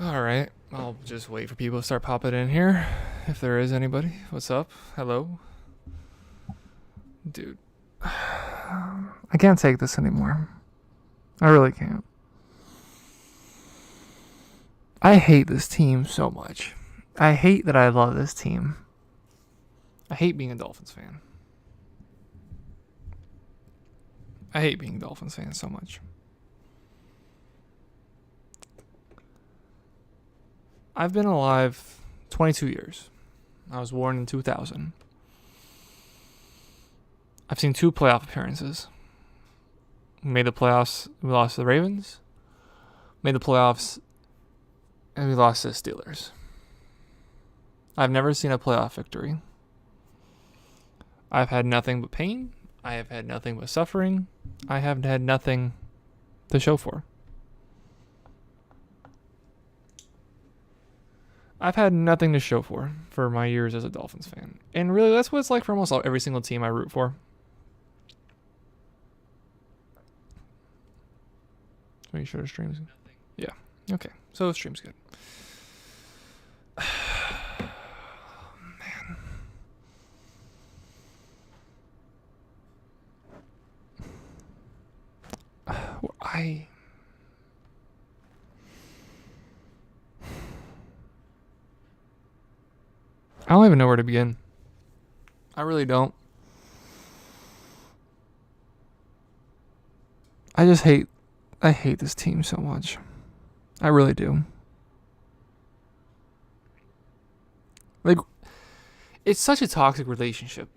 All right. I'll just wait for people to start popping in here. If there is anybody. What's up? Hello? Dude. I can't take this anymore. I really can't. I hate this team so much. I hate that I love this team. I hate being a Dolphins fan. I hate being a Dolphins fan so much. I've been alive 22 years. I was born in 2000. I've seen 2 playoff appearances. We made the playoffs, we lost to the Ravens. Made the playoffs, and we lost to the Steelers. I've never seen a playoff victory. I've had nothing but pain. I have had nothing but suffering. I have had nothing to show for. I've had nothing to show for my years as a Dolphins fan. And really, that's what it's like for almost every single team I root for. Are you sure the stream's good? Yeah. Okay. So the stream's good. Man. I don't even know where to begin. I really don't. I hate this team so much. I really do. Like, it's such a toxic relationship.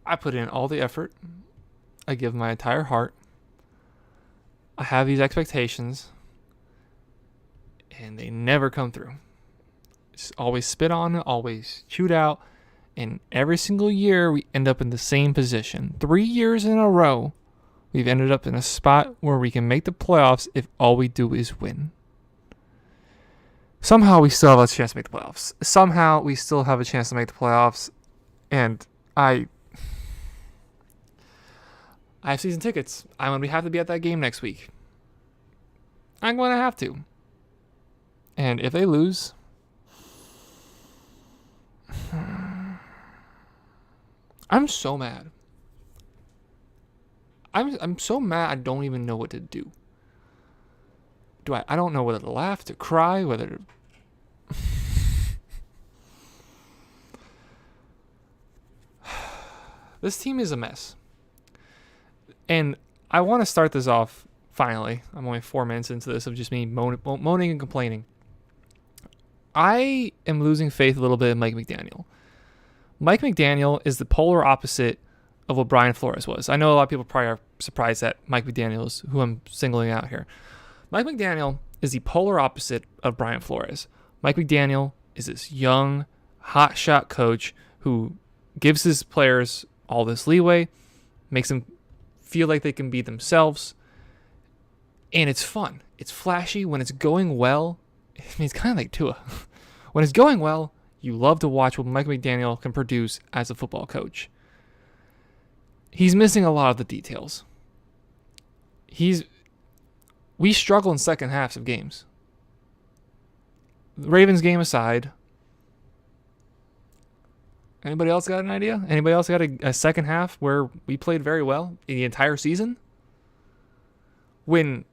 I put in all the effort. I give my entire heart. I have these expectations. And they never come through. It's always spit on, always chewed out. And every single year, we end up in the same position. 3 years in a row, we've ended up in a spot where we can make the playoffs if all we do is win. Somehow we still have a chance to make the playoffs. Somehow we still have a chance to make the playoffs. And I have season tickets. I'm going to have to be at that game next week. I'm going to have to. And if they lose, I'm so mad. I'm so mad I don't even know what to do. I don't know whether to laugh, to cry, whether to This team is a mess. And I want to start this off finally. I'm only 4 minutes into this of just me moaning and complaining. I am losing faith a little bit in Mike McDaniel. Mike McDaniel is the polar opposite of what Brian Flores was. I know a lot of people probably are surprised that Mike McDaniel is who I'm singling out here. Mike McDaniel is the polar opposite of Brian Flores. Mike McDaniel is this young, hotshot coach who gives his players all this leeway, makes them feel like they can be themselves, and it's fun. It's flashy. When it's going well, I mean, it's kind of like Tua. When it's going well, you love to watch what Mike McDaniel can produce as a football coach. He's missing a lot of the details. We struggle in second halves of games. The Ravens game aside, anybody else got an idea? Anybody else got a second half where we played very well in the entire season? When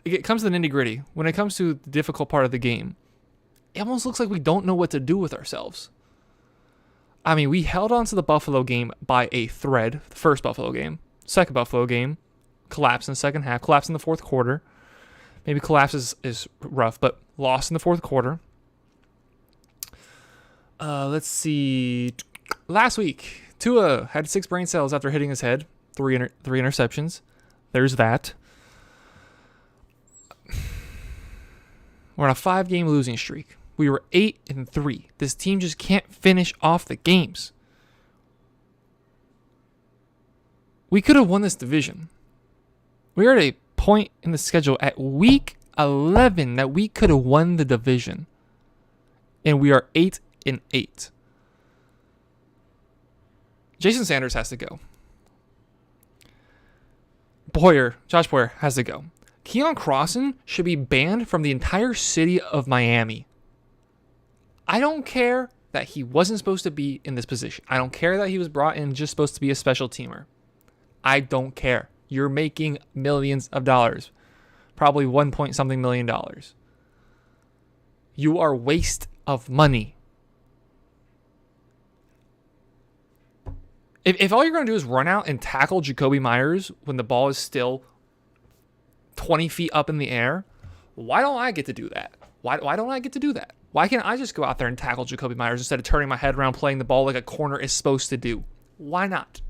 it comes to the nitty-gritty, when it comes to the difficult part of the game, it almost looks like we don't know what to do with ourselves. I mean, we held on to the Buffalo game by a thread, the first Buffalo game. Second Buffalo game, collapsed in the second half, collapsed in the fourth quarter. Maybe collapse is rough, but lost in the fourth quarter. Let's see. Last week, Tua had 6 brain cells after hitting his head. 3 interceptions. There's that. We're on a 5-game losing streak. We were 8-3. This team just can't finish off the games. We could have won this division. We are at a point in the schedule at week 11 that we could have won the division. And we are 8-8. Jason Sanders has to go. Josh Boyer has to go. Keon Crossan should be banned from the entire city of Miami. I don't care that he wasn't supposed to be in this position. I don't care that he was brought in just supposed to be a special teamer. I don't care. You're making millions of dollars. Probably 1 point something million dollars. You are waste of money. If all you're going to do is run out and tackle Jacoby Myers when the ball is still 20 feet up in the air, why don't I get to do that? Why don't I get to do that? Why can't I just go out there and tackle Jacoby Myers instead of turning my head around playing the ball like a corner is supposed to do? Why not?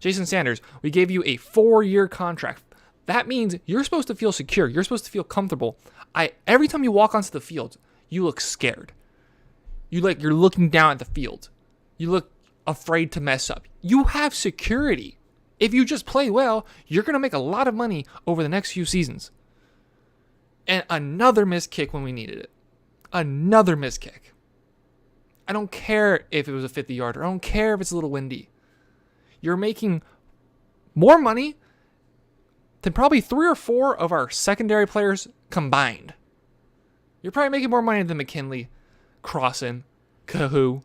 Jason Sanders, we gave you a 4-year contract. That means you're supposed to feel secure. You're supposed to feel comfortable. Every time you walk onto the field, you look scared. You're looking down at the field. You look afraid to mess up. You have security. If you just play well, you're going to make a lot of money over the next few seasons. And another missed kick when we needed it. Another missed kick. I don't care if it was a 50-yarder. I don't care if it's a little windy. You're making more money than probably 3 or 4 of our secondary players combined. You're probably making more money than McKinley, Crossan, Kahoo.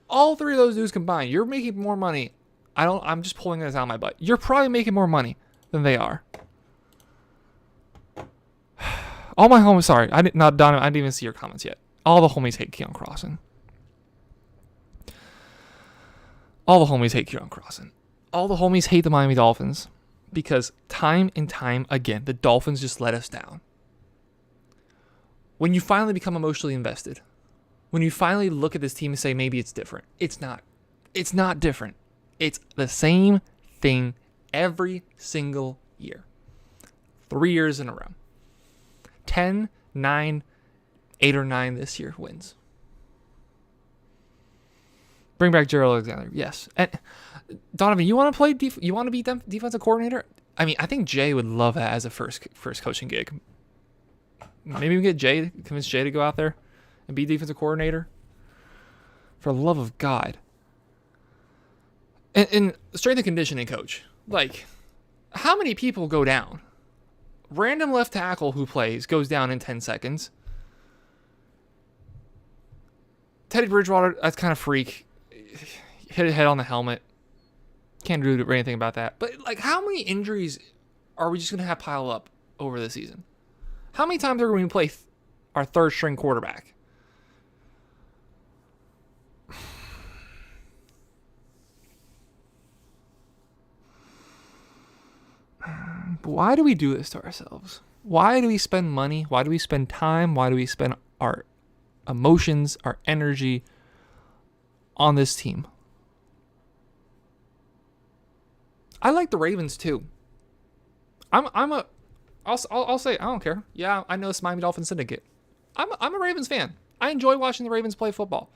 All 3 of those dudes combined. You're making more money. I'm just pulling this out of my butt. You're probably making more money than they are. All my homies, sorry, I didn't even see your comments yet. All the homies hate Keon Crossan. All the homies hate Keon Crossan. All the homies hate the Miami Dolphins because time and time again, the Dolphins just let us down. When you finally become emotionally invested, when you finally look at this team and say maybe it's different, it's not. It's not different. It's the same thing every single year. 3 years in a row. 10, 9, 8 or 9 this year wins. Bring back Gerald Alexander. Yes. And Donovan, you want to play? You want to be defensive coordinator? I mean, I think Jay would love that as a first coaching gig. Maybe we get Jay, convince Jay to go out there and be defensive coordinator. For the love of God. And strength and conditioning coach. Like, how many people go down? Random left tackle who plays goes down in 10 seconds. Teddy Bridgewater, that's kind of freak. Hit his head on the helmet. Can't do anything about that. But, like, how many injuries are we just going to have pile up over the season? How many times are we going to play our third string quarterback? Why do we do this to ourselves? Why do we spend money? Why do we spend time? Why do we spend our emotions, our energy on this team? I like the Ravens too. I'll say I don't care. Yeah, I know it's Miami Dolphins syndicate. I'm a Ravens fan. I enjoy watching the Ravens play football.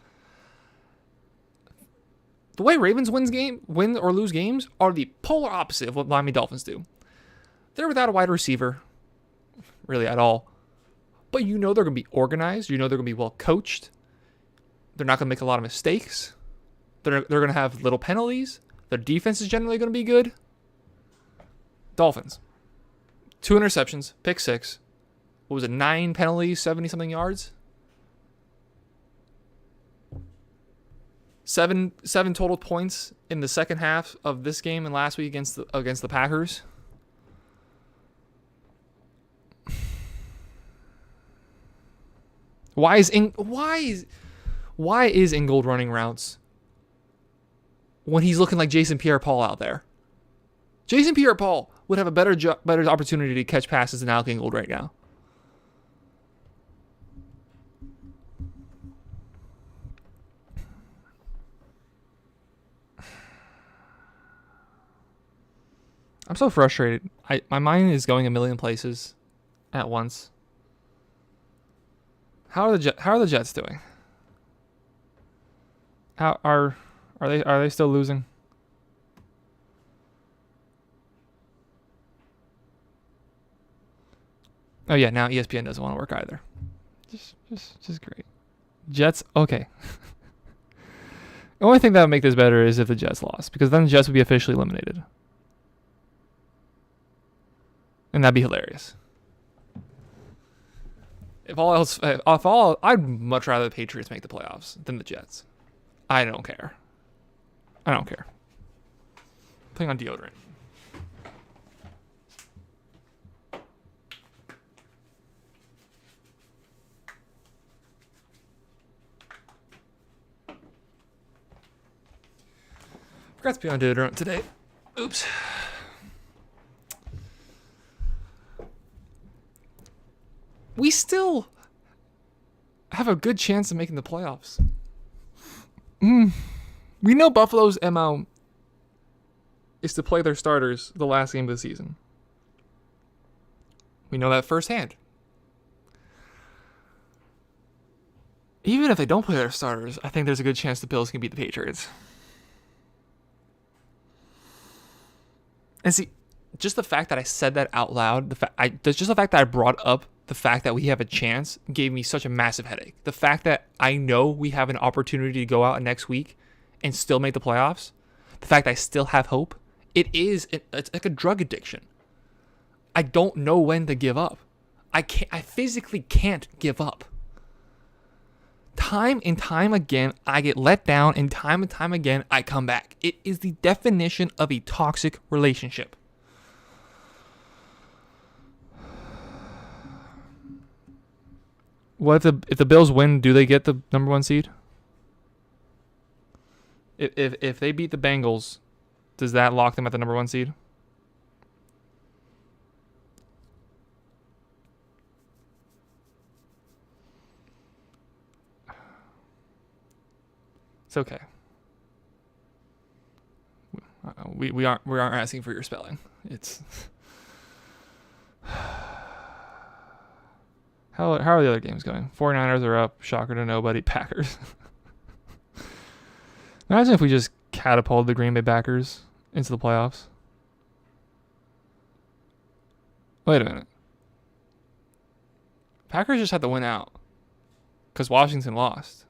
The way Ravens win or lose games are the polar opposite of what Miami Dolphins do. They're without a wide receiver, really at all. But you know they're going to be organized. You know they're going to be well coached. They're not going to make a lot of mistakes. They're going to have little penalties. Their defense is generally going to be good. Dolphins. 2 interceptions, pick 6. What was it, 9 penalties, 70-something yards? 7 total points in the second half of this game and last week against the Packers. Why is Ingold running routes when he's looking like Jason Pierre-Paul out there? Jason Pierre-Paul would have a better opportunity to catch passes than Alec Ingold right now. I'm so frustrated. My mind is going a million places at once. How are the Jets doing? How are they still losing? Oh yeah, now ESPN doesn't want to work either. Just great. Jets, okay. The only thing that would make this better is if the Jets lost, because then the Jets would be officially eliminated. And that'd be hilarious. I'd much rather the Patriots make the playoffs than the Jets. I don't care. Putting on deodorant. Forgot to put on deodorant today. Oops. We still have a good chance of making the playoffs. We know Buffalo's MO is to play their starters the last game of the season. We know that firsthand. Even if they don't play their starters, I think there's a good chance the Bills can beat the Patriots. And see, just the fact that I said that out loud, just the fact that I brought up the fact that we have a chance gave me such a massive headache. The fact that I know we have an opportunity to go out next week and still make the playoffs, the fact I still have hope, it's like a drug addiction. I don't know when to give up. I physically can't give up. Time and time again, I get let down, and time again, I come back. It is the definition of a toxic relationship. What if the Bills win? Do they get the number 1 seed? If they beat the Bengals, does that lock them at the number 1 seed? It's okay. We aren't asking for your spelling. It's how are the other games going? 49ers are up. Shocker to nobody. Packers. Imagine if we just catapulted the Green Bay Packers into the playoffs. Wait a minute. Packers just had to win out because Washington lost.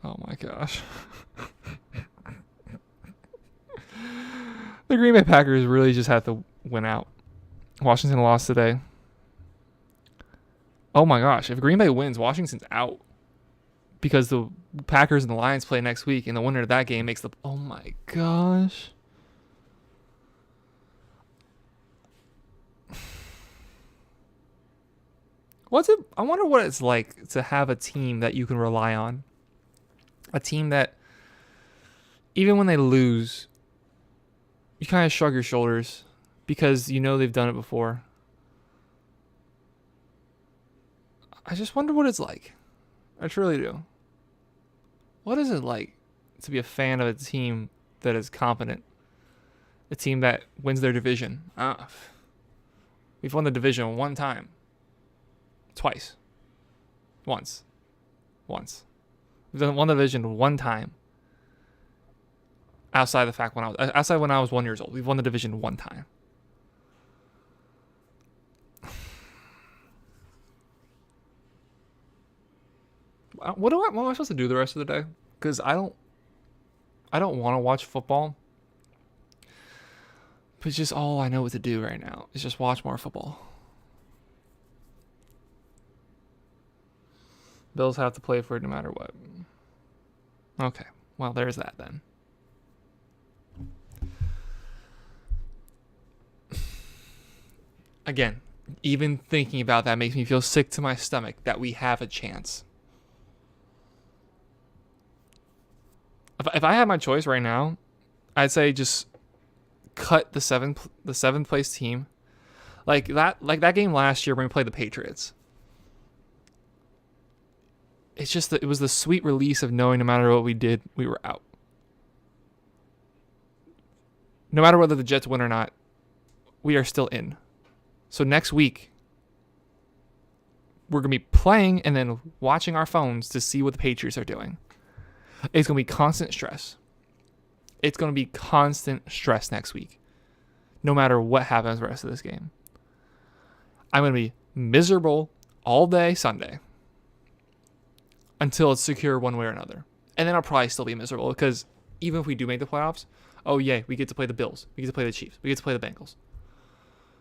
Oh my gosh. The Green Bay Packers really just had to win out. Washington lost today. Oh my gosh. If Green Bay wins, Washington's out. Because the Packers and the Lions play next week, and the winner of that game makes the... Oh my gosh. I wonder what it's like to have a team that you can rely on. A team that, even when they lose, you kind of shrug your shoulders because you know they've done it before. I just wonder what it's like. I truly do. What is it like to be a fan of a team that is competent? A team that wins their division? We've won the division one time. Twice. Once. We've won the division one time. Outside when I was 1 year old. We've won the division one time. What am I supposed to do the rest of the day? Because I don't want to watch football. But it's just all I know what to do right now is just watch more football. Bills have to play for it no matter what. Okay, well, there's that then. Again, even thinking about that makes me feel sick to my stomach that we have a chance. If I had my choice right now, I'd say just cut the seventh place team. Like that game last year when we played the Patriots. It's just that it was the sweet release of knowing no matter what we did, we were out. No matter whether the Jets win or not, we are still in. So next week, we're going to be playing and then watching our phones to see what the Patriots are doing. It's going to be constant stress. It's going to be constant stress next week. No matter what happens the rest of this game. I'm going to be miserable all day Sunday. Until it's secure one way or another. And then I'll probably still be miserable because even if we do make the playoffs, oh yay, we get to play the Bills. We get to play the Chiefs. We get to play the Bengals.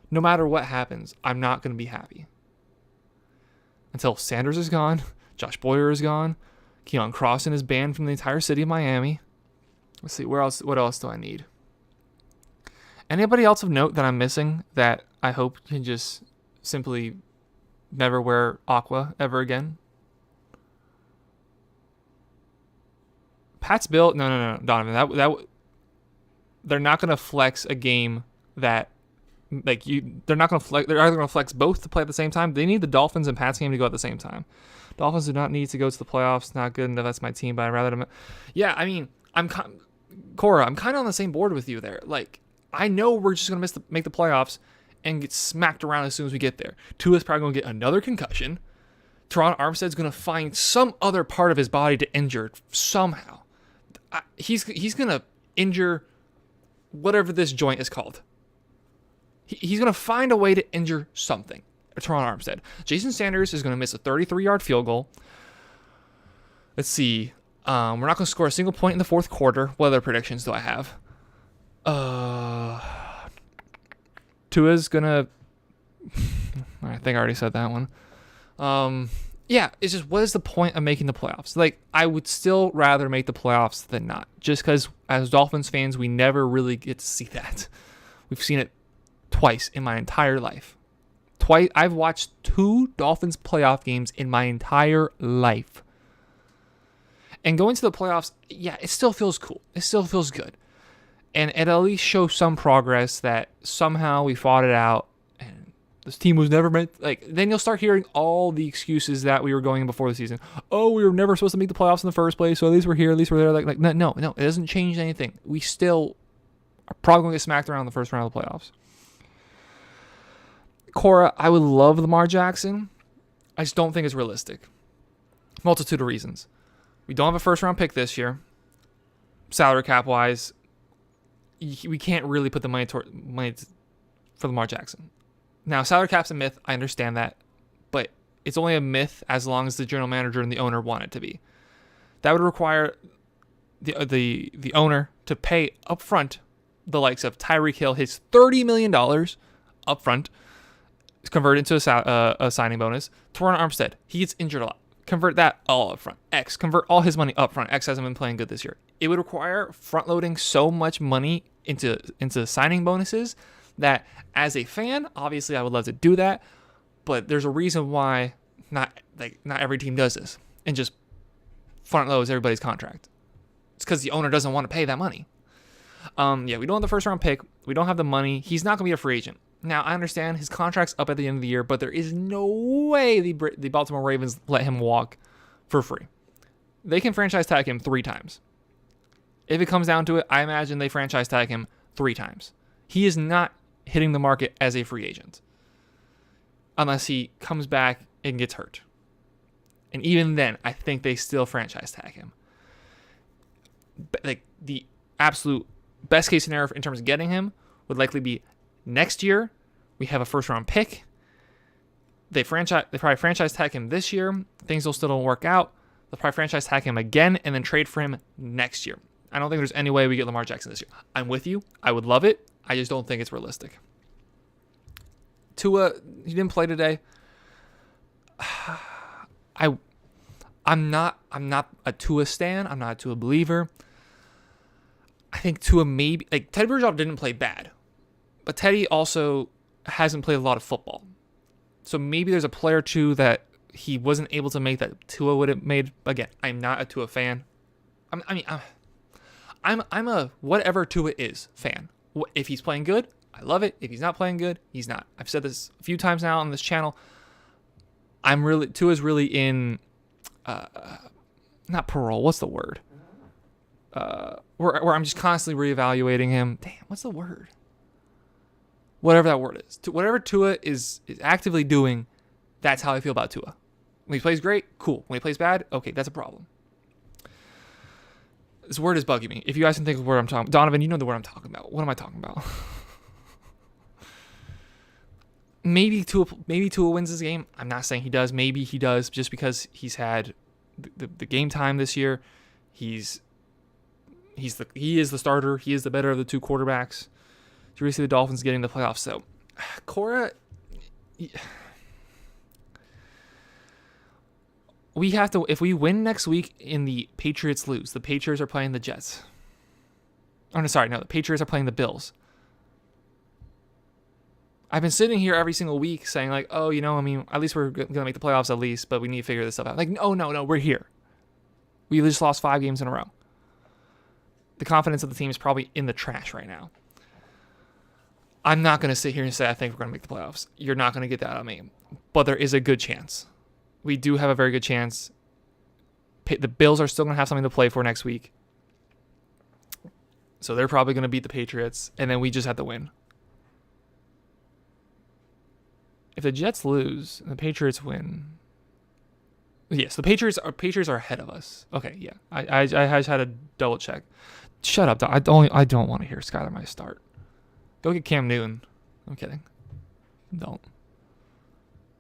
No matter what happens, I'm not going to be happy. Until Sanders is gone, Josh Boyer is gone, Keon Crossan is banned from the entire city of Miami. Let's see, what else do I need? Anybody else of note that I'm missing that I hope can just simply never wear aqua ever again? Pat's bill? No, Donovan. That they're not going to flex a game that they're not going to flex. They're either going to flex both to play at the same time. They need the Dolphins and Pats game to go at the same time. Dolphins do not need to go to the playoffs. Not good enough. That's my team, but I'd rather. Yeah, I mean, Cora. I'm kind of on the same board with you there. Like, I know we're just going to make the playoffs and get smacked around as soon as we get there. Tua's probably going to get another concussion. Teron Armstead's going to find some other part of his body to injure somehow. He's going to injure whatever this joint is called. He's going to find a way to injure something. Teron Armstead. Jason Sanders is going to miss a 33-yard field goal. Let's see. We're not going to score a single point in the fourth quarter. What other predictions do I have? Tua's going to... I think I already said that one. Yeah, it's just, what is the point of making the playoffs? Like, I would still rather make the playoffs than not. Just because, as Dolphins fans, we never really get to see that. We've seen it twice in my entire life. I've watched 2 Dolphins playoff games in my entire life. And going to the playoffs, yeah, it still feels cool. It still feels good. And it at least shows some progress that somehow we fought it out. This team was never meant, then you'll start hearing all the excuses that we were going in before the season. Oh, we were never supposed to make the playoffs in the first place, so at least we're here, at least we're there. No, it doesn't change anything. We still are probably going to get smacked around in the first round of the playoffs. Cora, I would love Lamar Jackson. I just don't think it's realistic. Multitude of reasons. We don't have a first round pick this year. Salary cap wise, we can't really put the money for Lamar Jackson. Now, salary cap's a myth. I understand that. But it's only a myth as long as the general manager and the owner want it to be. That would require the owner to pay upfront the likes of Tyreek Hill his $30 million upfront. It's converted into a signing bonus. Teron Armstead, he gets injured a lot. Convert that all upfront. X, convert all his money upfront. X hasn't been playing good this year. It would require front-loading so much money into signing bonuses that as a fan, obviously I would love to do that, but there's a reason why not every team does this and just front loads everybody's contract. It's because the owner doesn't want to pay that money. We don't have the first round pick. We don't have the money. He's not going to be a free agent. Now, I understand his contract's up at the end of the year, but there is no way the Baltimore Ravens let him walk for free. They can franchise tag him 3 times. If it comes down to it, I imagine they franchise tag him 3 times. He is not hitting the market as a free agent unless he comes back and gets hurt. And even then, I think they still franchise tag him. But the absolute best case scenario in terms of getting him would likely be next year. We have a first round pick. They probably franchise tag him this year. Things will still don't work out. They'll probably franchise tag him again and then trade for him next year. I don't think there's any way we get Lamar Jackson this year. I'm with you. I would love it. I just don't think it's realistic. Tua, he didn't play today. I'm not a Tua stan. I'm not a Tua believer. I think Tua maybe, Teddy Bridgewater didn't play bad, but Teddy also hasn't played a lot of football. So maybe there's a player or two that he wasn't able to make that Tua would have made. Again, I'm not a Tua fan. I'm a whatever Tua is fan. If he's playing good, I love it. If he's not playing good, he's not. I've said this a few times now on this channel. Tua's really in, not parole. What's the word? Where I'm just constantly reevaluating him. Damn, what's the word? Whatever that word is. Whatever Tua is actively doing, that's how I feel about Tua. When he plays great, cool. When he plays bad, okay, that's a problem. This word is bugging me. If you guys can think of the word I'm talking about. Donovan, you know the word I'm talking about. What am I talking about? Maybe Tua wins this game. I'm not saying he does. Maybe he does just because he's had the game time this year. He is the starter. He is the better of the 2 quarterbacks. You really see the Dolphins getting the playoffs. So Cora, we have to, if we win next week and the Patriots lose, the Patriots are playing the Jets. Oh, no, sorry, no, the Patriots are playing the Bills. I've been sitting here every single week saying like, oh, I mean, at least we're going to make the playoffs at least, but we need to figure this stuff out. Like, no, we're here. We just lost 5 games in a row. The confidence of the team is probably in the trash right now. I'm not going to sit here and say I think we're going to make the playoffs. You're not going to get that out of me. But there is a good chance. We do have a very good chance. The Bills are still going to have something to play for next week. So they're probably going to beat the Patriots, and then we just have to win. If the Jets lose and the Patriots win, yes, the Patriots are ahead of us. Okay, yeah, I just had to double check. Shut up! I don't want to hear Skylar Might start. Go get Cam Newton. I'm kidding. Don't.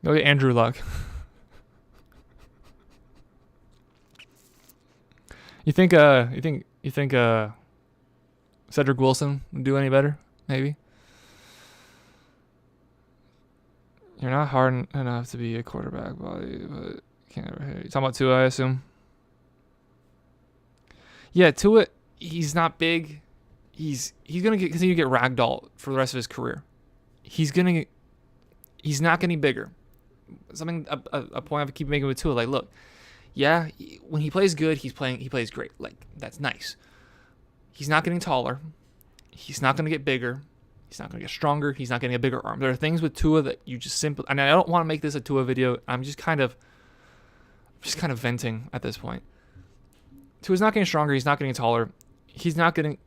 Go get Andrew Luck. You think Cedric Wilson would do any better? Maybe. You're not hard enough to be a quarterback, buddy, but can't ever hit. You're talking about Tua, I assume? Yeah, Tua, he's not big. He's gonna continue to get ragdolled for the rest of his career. He's not getting bigger. A point I keep making with Tua, like, look, yeah, when he plays good, he plays great. Like, that's nice. He's not getting taller. He's not gonna get bigger. He's not going to get stronger. He's not getting a bigger arm. There are things with Tua that you just simply... And I don't want to make this a Tua video. I'm just kind of venting at this point. Tua's not getting stronger. He's not getting taller. He's not getting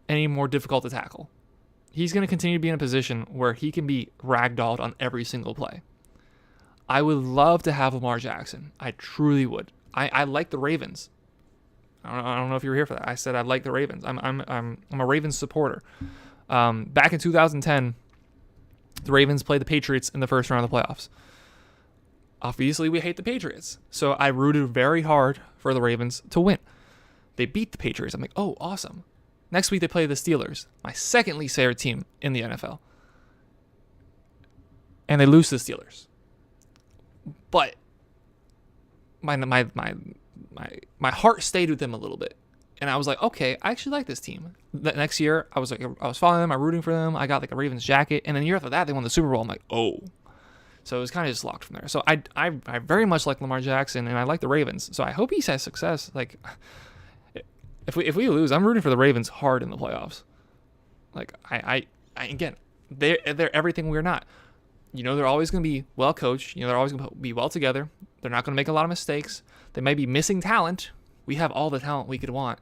any more difficult to tackle. He's going to continue to be in a position where he can be ragdolled on every single play. I would love to have Lamar Jackson. I truly would. I like the Ravens. I don't know if you were here for that. I said I like the Ravens. I'm a Ravens supporter. Back in 2010, the Ravens played the Patriots in the first round of the playoffs. Obviously, we hate the Patriots, so I rooted very hard for the Ravens to win. They beat the Patriots. I'm like, oh, awesome. Next week, they play the Steelers, my second least favorite team in the NFL. And they lose to the Steelers. But my heart stayed with them a little bit. And I was like, okay, I actually like this team. The next year, I was following them, I'm rooting for them. I got like a Ravens jacket, and then the year after that, they won the Super Bowl. I'm like, oh, so it was kind of just locked from there. So I very much like Lamar Jackson, and I like the Ravens. So I hope he has success. Like, if we lose, I'm rooting for the Ravens hard in the playoffs. Like I again, they're everything we're not. They're always going to be well coached. They're always going to be well together. They're not going to make a lot of mistakes. They might be missing talent. We have all the talent we could want.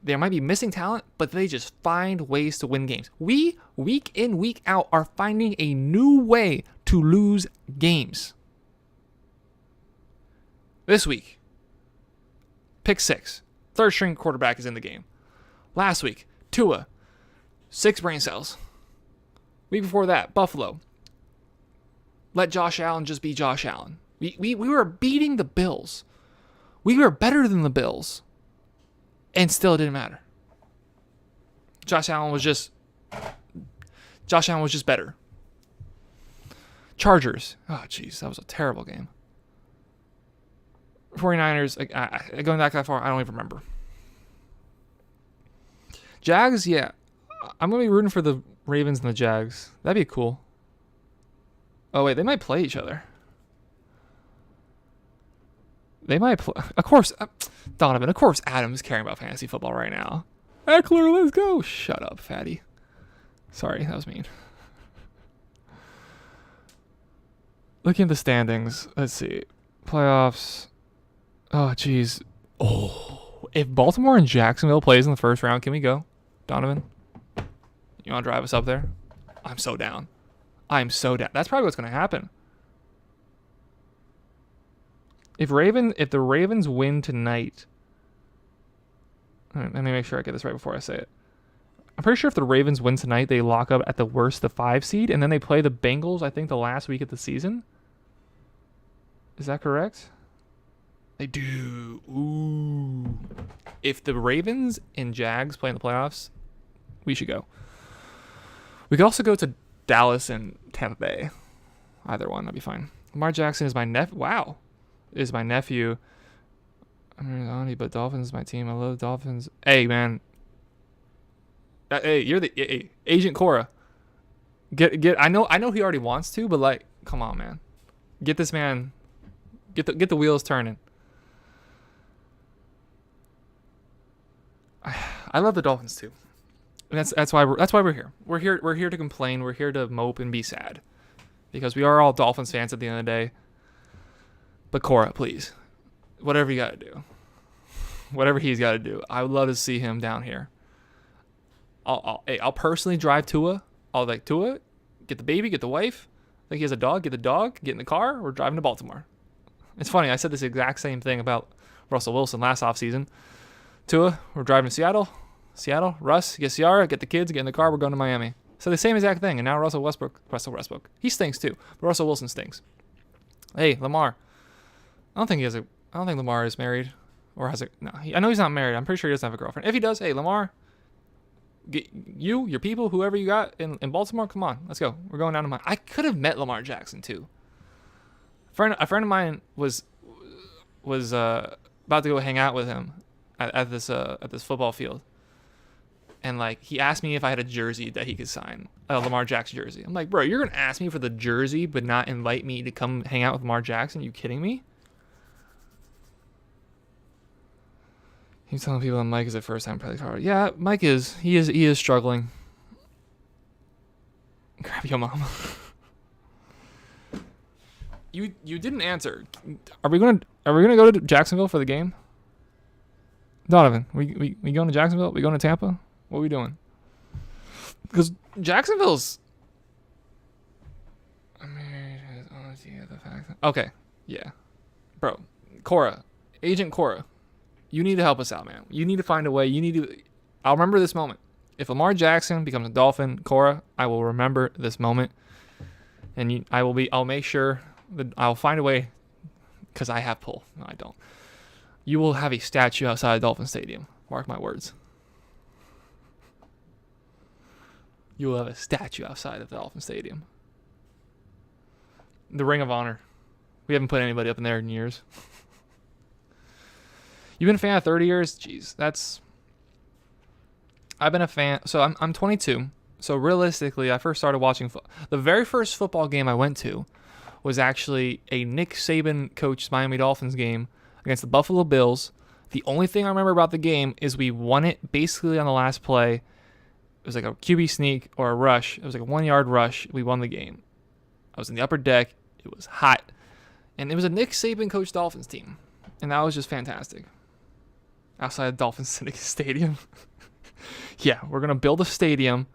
There might be missing talent, but they just find ways to win games. We, week in, week out, are finding a new way to lose games. This week, pick 6. Third string quarterback is in the game. Last week, Tua, 6 brain cells. Week before that, Buffalo. Let Josh Allen just be Josh Allen. We were beating the Bills. We were better than the Bills. And still it didn't matter. Josh Allen was just better. Chargers. Oh, jeez. That was a terrible game. 49ers. Going back that far, I don't even remember. Jags, yeah. I'm going to be rooting for the Ravens and the Jags. That'd be cool. Oh, wait. They might play each other. They might play. Of course, Donovan, of course Adam's caring about fantasy football right now. Eckler, let's go. Shut up, fatty. Sorry, that was mean. Looking at the standings. Let's see. Playoffs. Oh, jeez. Oh, if Baltimore and Jacksonville plays in the first round, can we go? Donovan? You want to drive us up there? I'm so down. That's probably what's going to happen. If the Ravens win tonight, let me make sure I get this right before I say it. I'm pretty sure if the Ravens win tonight, they lock up at the worst the 5 seed, and then they play the Bengals, I think, the last week of the season. Is that correct? They do. Ooh. If the Ravens and Jags play in the playoffs, we should go. We could also go to Dallas and Tampa Bay. Either one, that'd be fine. Lamar Jackson is my nephew. Wow. Is my nephew. But Dolphins is my team. I love Dolphins. Hey, man. Hey, you're the Agent Cora. Get. I know he already wants to, but like, come on, man. Get this man. Get the wheels turning. I love the Dolphins too. And that's why we're here. We're here to complain. We're here to mope and be sad, because we are all Dolphins fans at the end of the day. But Cora, please, whatever you got to do, whatever he's got to do, I would love to see him down here. I'll personally drive Tua. I'll like Tua, get the baby, get the wife. Like he has a dog, get the dog, get in the car. We're driving to Baltimore. It's funny. I said this exact same thing about Russell Wilson last offseason. Tua, we're driving to Seattle. Russ, get Ciara, get the kids, get in the car. We're going to Miami. So the same exact thing. And now Russell Westbrook, he stinks too. But Russell Wilson stinks. Hey, Lamar. I don't think Lamar is married or has a. No, I know he's not married. I'm pretty sure he doesn't have a girlfriend. If he does, hey, Lamar. Get your people, whoever you got in Baltimore, come on, let's go. We're going down to mine. I could have met Lamar Jackson too. A friend of mine was about to go hang out with him at this football field, and like he asked me if I had a jersey that he could sign, a Lamar Jackson jersey. I'm like, bro, you're gonna ask me for the jersey but not invite me to come hang out with Lamar Jackson? You kidding me? He's telling people that Mike is a first-time play card. Yeah, Mike is. He is struggling. Grab your mom. You didn't answer. Are we gonna go to Jacksonville for the game? Donovan, we going to Jacksonville? We going to Tampa? What are we doing? Because Jacksonville's. Okay, yeah, bro, Agent Cora. You need to help us out, man. You need to find a way. I'll remember this moment. If Lamar Jackson becomes a Dolphin, Cora, I will remember this moment. And I'll make sure that I'll find a way, because I have pull. No, I don't. You will have a statue outside of Dolphin Stadium. Mark my words. You will have a statue outside of the Dolphin Stadium. The Ring of Honor. We haven't put anybody up in there in years. You've been a fan of 30 years? Jeez, I've been a fan. So I'm 22. So realistically, I first started watching. The very first football game I went to was actually a Nick Saban coached Miami Dolphins game against the Buffalo Bills. The only thing I remember about the game is we won it basically on the last play. It was like a QB sneak or a rush. It was like a 1-yard rush. We won the game. I was in the upper deck. It was hot. And it was a Nick Saban coached Dolphins team. And that was just fantastic. Outside of Dolphins Stadium. Yeah, we're going to build a stadium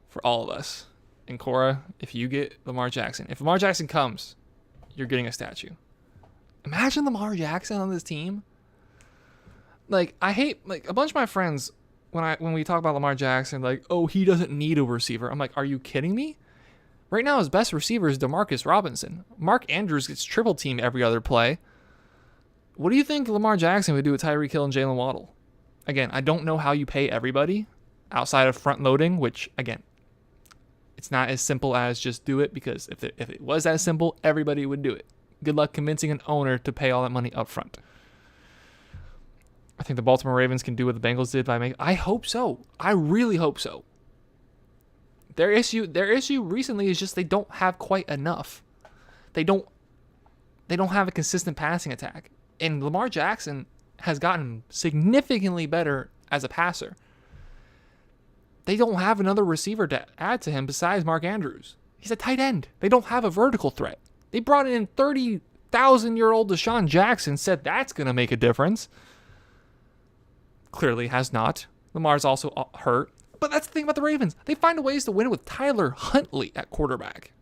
for all of us. And Cora, if you get Lamar Jackson, if Lamar Jackson comes, you're getting a statue. Imagine Lamar Jackson on this team. Like, I hate, like, a bunch of my friends, when we talk about Lamar Jackson, like, oh, he doesn't need a receiver. I'm like, are you kidding me? Right now, his best receiver is Demarcus Robinson. Mark Andrews gets triple teamed every other play. What do you think Lamar Jackson would do with Tyreek Hill and Jalen Waddle? Again, I don't know how you pay everybody outside of front loading, which, again, it's not as simple as just do it, because if it was as simple, everybody would do it. Good luck convincing an owner to pay all that money up front. I think the Baltimore Ravens can do what the Bengals did by I hope so. I really hope so. Their issue recently is just they don't have quite enough. They don't have a consistent passing attack. And Lamar Jackson has gotten significantly better as a passer. They don't have another receiver to add to him besides Mark Andrews. He's a tight end. They don't have a vertical threat. They brought in 30,000-year-old Deshaun Jackson, said that's going to make a difference. Clearly has not. Lamar's also hurt. But that's the thing about the Ravens. They find ways to win with Tyler Huntley at quarterback.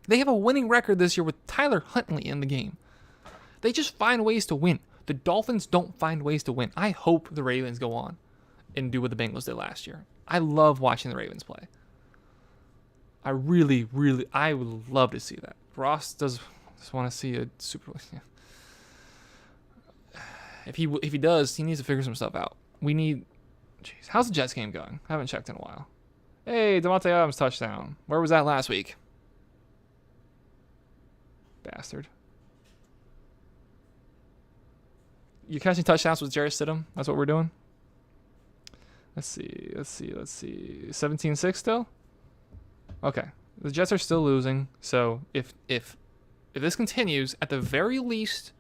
They have a winning record this year with Tyler Huntley in the game. They just find ways to win. The Dolphins don't find ways to win. I hope the Ravens go on and do what the Bengals did last year. I love watching the Ravens play. I really, I would love to see that. Ross does just want to see a Super Bowl. Yeah. If he does, he needs to figure some stuff out. We need. Jeez, how's the Jets game going? I haven't checked in a while. Hey, Devontae Adams touchdown. Where was that last week? Bastard. You catching touchdowns with Jarrett Stidham? That's what we're doing? Let's see. 17-6 still? Okay. The Jets are still losing. So if this continues, at the very least,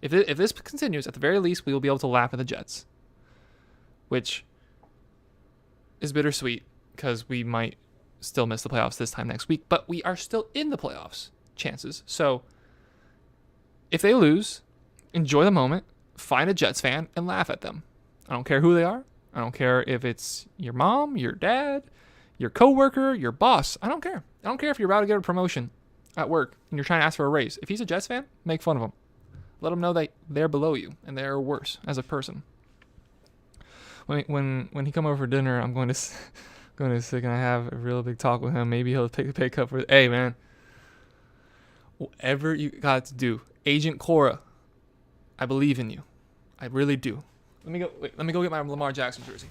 if this continues, at the very least, we will be able to laugh at the Jets. Which is bittersweet because we might still miss the playoffs this time next week. But we are still in the playoffs chances. So if they lose, enjoy the moment. Find a Jets fan and laugh at them. I don't care who they are. I don't care if it's your mom, your dad, your coworker, your boss. I don't care. I don't care if you're about to get a promotion at work and you're trying to ask for a raise. If he's a Jets fan, make fun of him. Let him know that they're below you and they're worse as a person. When he come over for dinner, I'm going to sit and have a real big talk with him. Maybe he'll take a pay cut for. Hey man, whatever you got to do, Agent Cora. I believe in you. I really do. Let me go get my Lamar Jackson jersey.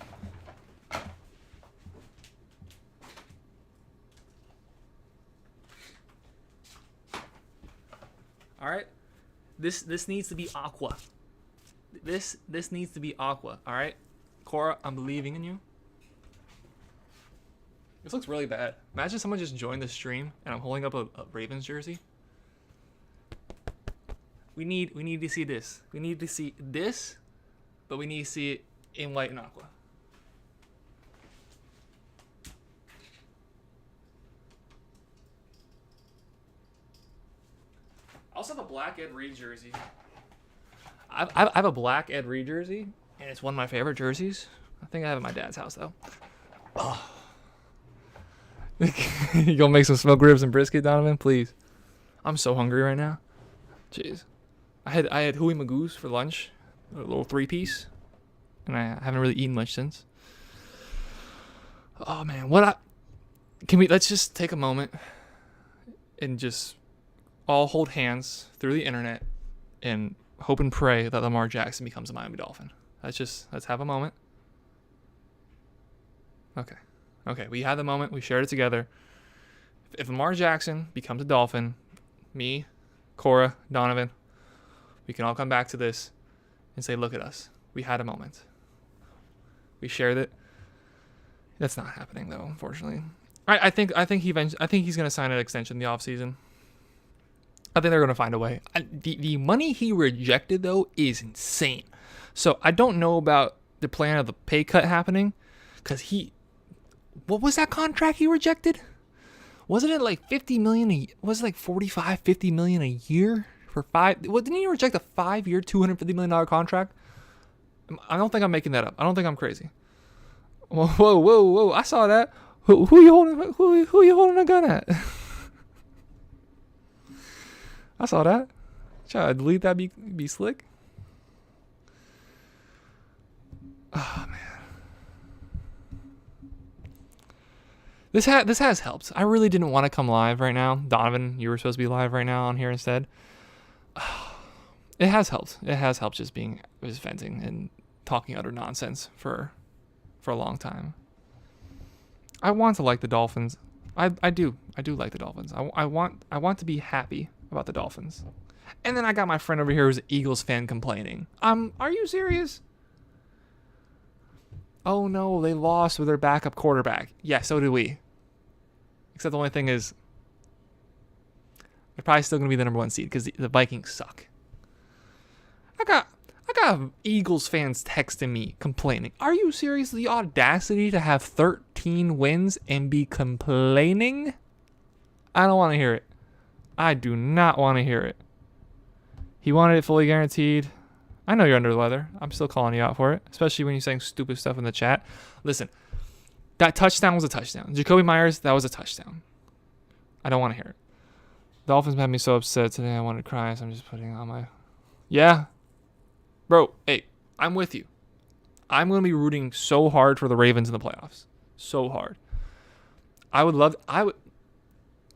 All right. This needs to be aqua. This needs to be aqua. All right. Cora, I'm believing in you. This looks really bad. Imagine someone just joined the stream and I'm holding up a Ravens jersey. We need to see this. We need to see this, but we need to see it in white and aqua. I also have a black Ed Reed jersey. I have a black Ed Reed jersey, and it's one of my favorite jerseys. I think I have it at my dad's house, though. Oh. You gonna make some smoked ribs and brisket, Donovan? Please. I'm so hungry right now. Jeez. I had Huey Magoo's for lunch, a little 3-piece, and I haven't really eaten much since. Oh man, let's just take a moment and just all hold hands through the internet and hope and pray that Lamar Jackson becomes a Miami Dolphin. Let's have a moment. Okay, we had the moment. We shared it together. If Lamar Jackson becomes a Dolphin, me, Cora, Donovan, we can all come back to this and say, look at us. We had a moment. We shared it. That's not happening, though, unfortunately. I think he's going to sign an extension in the offseason. I think they're going to find a way. The money he rejected, though, is insane. So I don't know about the plan of the pay cut happening because what was that contract he rejected? Wasn't it like $50 million? Was it like $45-50 million a year? For 5, well, didn't he reject a 5-year, $250 million contract? I don't think I'm making that up. I don't think I'm crazy. Whoa! I saw that. Who you holding a gun at? I saw that. Try to delete that. Be slick. Oh man. This has helped. I really didn't want to come live right now. Donovan, you were supposed to be live right now on here instead. It has helped. It has helped just venting and talking utter nonsense for a long time. I want to like the Dolphins. I do like the Dolphins. I want to be happy about the Dolphins. And then I got my friend over here who's an Eagles fan complaining. Are you serious? Oh no, they lost with their backup quarterback. Yeah, so did we. Except the only thing is, they're probably still going to be the number 1 seed because the Vikings suck. I got Eagles fans texting me complaining. Are you serious? The audacity to have 13 wins and be complaining? I don't want to hear it. I do not want to hear it. He wanted it fully guaranteed. I know you're under the weather. I'm still calling you out for it, especially when you're saying stupid stuff in the chat. Listen, that touchdown was a touchdown. Jacoby Myers, that was a touchdown. I don't want to hear it. Dolphins made me so upset today. I wanted to cry, so I'm just putting on my... Yeah. Bro, hey, I'm with you. I'm going to be rooting so hard for the Ravens in the playoffs. So hard. I'm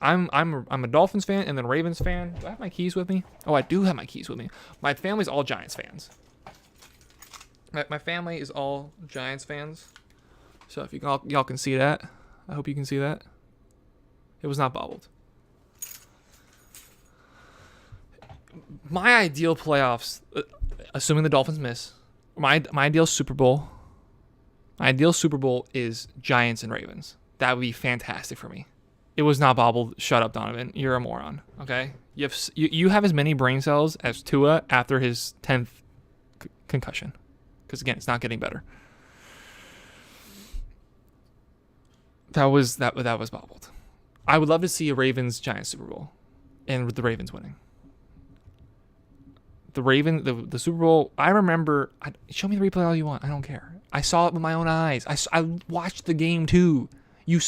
a Dolphins fan and then a Ravens fan. Do I have my keys with me? Oh, I do have my keys with me. My family's all Giants fans. My family is all Giants fans. So if y'all can see that, I hope you can see that. It was not bobbled. My ideal playoffs, assuming the Dolphins miss, my ideal Super Bowl. My ideal Super Bowl is Giants and Ravens. That would be fantastic for me. It was not bobbled. Shut up, Donovan. You're a moron. Okay. You have as many brain cells as Tua after his 10th concussion. Because again, it's not getting better. That was bobbled. I would love to see a Ravens Giants Super Bowl, and with the Ravens winning. The Super Bowl. I remember. Show me the replay all you want. I don't care. I saw it with my own eyes. I watched the game too. You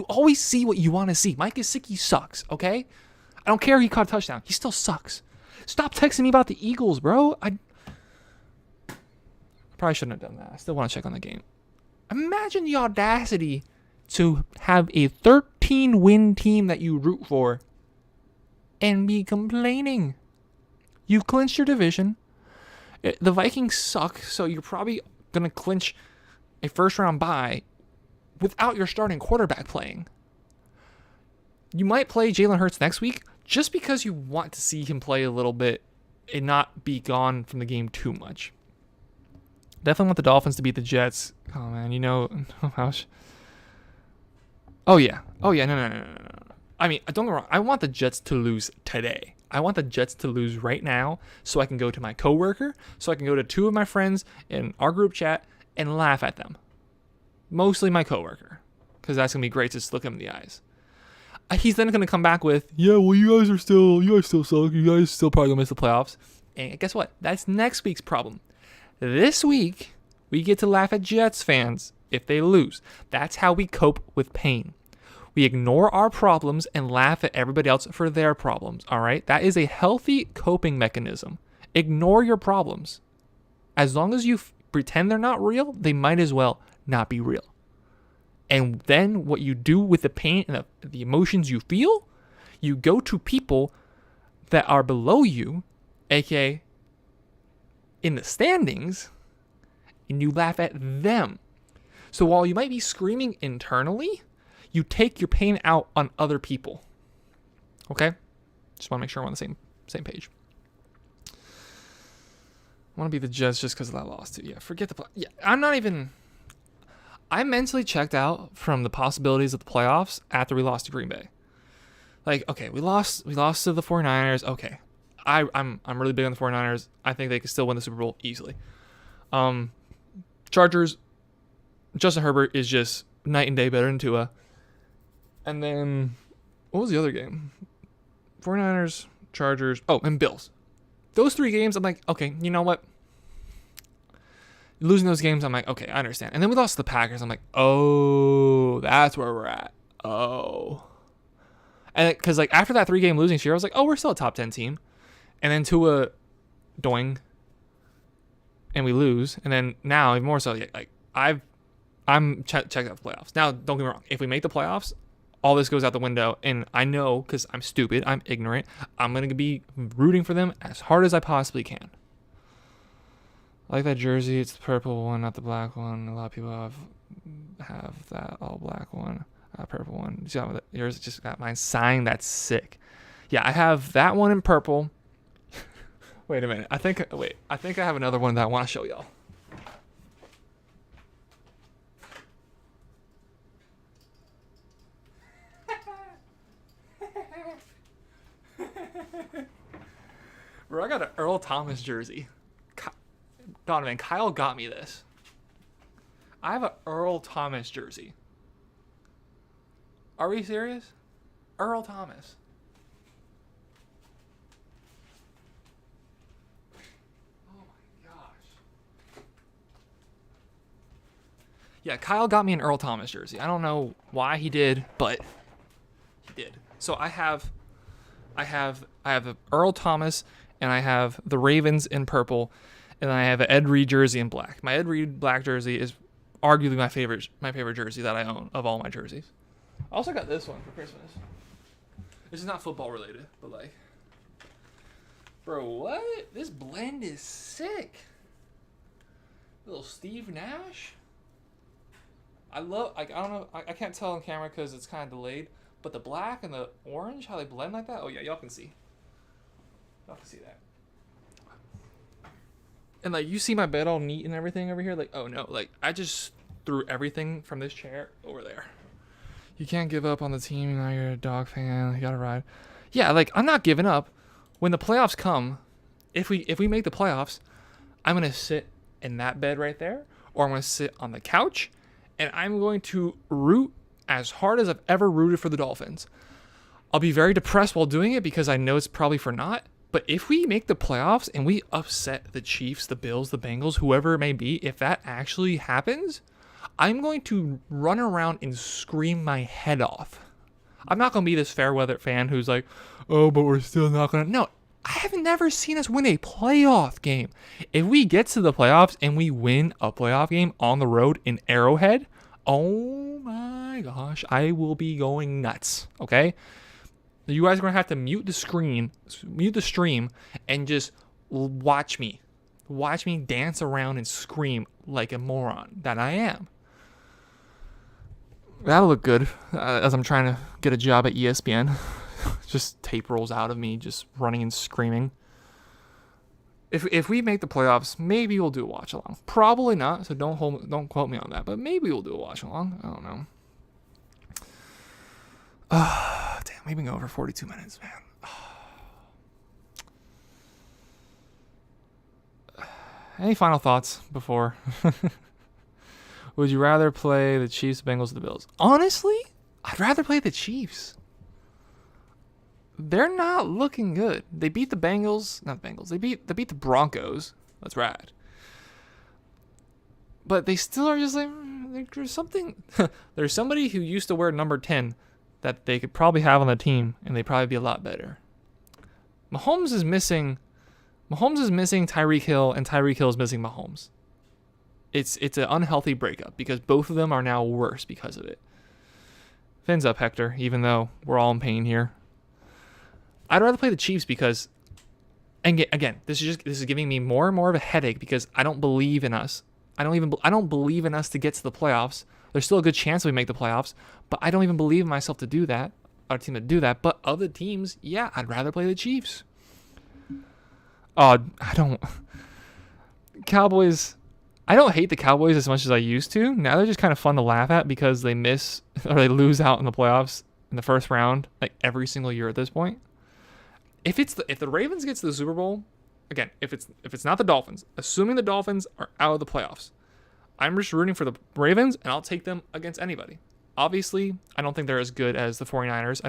always see what you want to see. Mike Gesicki sucks. Okay, I don't care if he caught a touchdown. He still sucks. Stop texting me about the Eagles, bro. I probably shouldn't have done that. I still want to check on the game. Imagine the audacity to have a 13-win team that you root for and be complaining. You've clinched your division. The Vikings suck, so you're probably going to clinch a first-round bye without your starting quarterback playing. You might play Jalen Hurts next week just because you want to see him play a little bit and not be gone from the game too much. Definitely want the Dolphins to beat the Jets. Oh, man, you know how... Oh, yeah. No. I mean, don't get me wrong. I want the Jets to lose today. I want the Jets to lose right now so I can go to my coworker, so I can go to two of my friends in our group chat and laugh at them. Mostly my coworker, because that's going to be great to just look him in the eyes. He's then going to come back with, yeah, well, you guys still suck. You guys still probably going to miss the playoffs. And guess what? That's next week's problem. This week, we get to laugh at Jets fans if they lose. That's how we cope with pain. We ignore our problems and laugh at everybody else for their problems, all right? That is a healthy coping mechanism. Ignore your problems. As long as you pretend they're not real, they might as well not be real. And then what you do with the pain and the emotions you feel, you go to people that are below you, aka in the standings, and you laugh at them. So while you might be screaming internally, you take your pain out on other people. Okay? Just want to make sure we're on the same page. I want to be the Jets just because of that loss too. Yeah, forget the yeah. I mentally checked out from the possibilities of the playoffs after we lost to Green Bay. Like, okay, we lost to the 49ers. Okay. I'm really big on the 49ers. I think they could still win the Super Bowl easily. Chargers, Justin Herbert is just night and day better than Tua. And then, what was the other game? 49ers, Chargers, and Bills. Those three games, I'm like, okay, you know what? Losing those games, I'm like, okay, I understand. And then we lost to the Packers. I'm like, oh, that's where we're at. Oh. And because like after that 3-game losing streak, I was like, oh, we're still a top 10 team. And then Tua doing, and we lose. And then now, even more so, like I'm checking out the playoffs. Now, don't get me wrong. If we make the playoffs, all this goes out the window. And I know, because I'm stupid, I'm ignorant, I'm going to be rooting for them as hard as I possibly can. I like that jersey. It's the purple one, not the black one. A lot of people have that all black one, purple one. You see how yours just got mine signed? That's sick. Yeah, I have that one in purple. Wait a minute. I think I have another one that I want to show y'all. Bro, I got an Earl Thomas jersey. Donovan, Kyle got me this. I have an Earl Thomas jersey. Are we serious? Earl Thomas. Oh my gosh. Yeah, Kyle got me an Earl Thomas jersey. I don't know why he did, but he did. So I have the Earl Thomas, and I have the Ravens in purple, and I have an Ed Reed jersey in black. My Ed Reed black jersey is arguably my favorite jersey that I own of all my jerseys. I also got this one for Christmas. This is not football related, but like, bro, what? This blend is sick. Little Steve Nash. I love, like, I don't know, I can't tell on camera because it's kind of delayed, but the black and the orange, how they blend like that. Oh yeah, y'all can see. Y'all can see that. And like, you see my bed all neat and everything over here. Like, oh no, like I just threw everything from this chair over there. You can't give up on the team. Now you're a dog fan. You gotta ride. Yeah, like I'm not giving up. When the playoffs come, if we make the playoffs, I'm gonna sit in that bed right there, or I'm gonna sit on the couch, and I'm going to root as hard as I've ever rooted for the Dolphins. I'll be very depressed while doing it because I know it's probably for naught. But if we make the playoffs and we upset the Chiefs, the Bills, the Bengals, whoever it may be, if that actually happens, I'm going to run around and scream my head off. I'm not going to be this fair weather fan who's like, oh, but we're still not going to. No, I have never seen us win a playoff game. If we get to the playoffs and we win a playoff game on the road in Arrowhead, oh my gosh, I will be going nuts, okay? You guys are going to have to mute the stream, and just watch me. Watch me dance around and scream like a moron that I am. That'll look good as I'm trying to get a job at ESPN. Just tape rolls out of me just running and screaming. If we make the playoffs, maybe we'll do a watch along. Probably not, so don't quote me on that, but maybe we'll do a watch along. I don't know. Damn, we've been going over 42 minutes, man. Any final thoughts before? Would you rather play the Chiefs, Bengals, or the Bills? Honestly, I'd rather play the Chiefs. They're not looking good. They beat the Bengals. Not the Bengals. They beat the Broncos. That's rad. But they still are just like, there's something. There's somebody who used to wear number 10 that they could probably have on the team, and they'd probably be a lot better. Mahomes is missing Tyreek Hill, and Tyreek Hill is missing Mahomes. It's an unhealthy breakup because both of them are now worse because of it. Fins up, Hector, even though we're all in pain here. I'd rather play the Chiefs because, and again, this is giving me more and more of a headache because I don't believe in us. I don't believe in us to get to the playoffs. There's still a good chance we make the playoffs, but I don't even believe in myself to do that, our team to do that. But other teams, yeah, I'd rather play the Chiefs. Cowboys, I don't hate the Cowboys as much as I used to. Now they're just kind of fun to laugh at because they miss or they lose out in the playoffs in the first round like every single year at this point. If the Ravens gets to the Super Bowl, again, if it's not the Dolphins, assuming the Dolphins are out of the playoffs, I'm just rooting for the Ravens, and I'll take them against anybody. Obviously, I don't think they're as good as the 49ers. I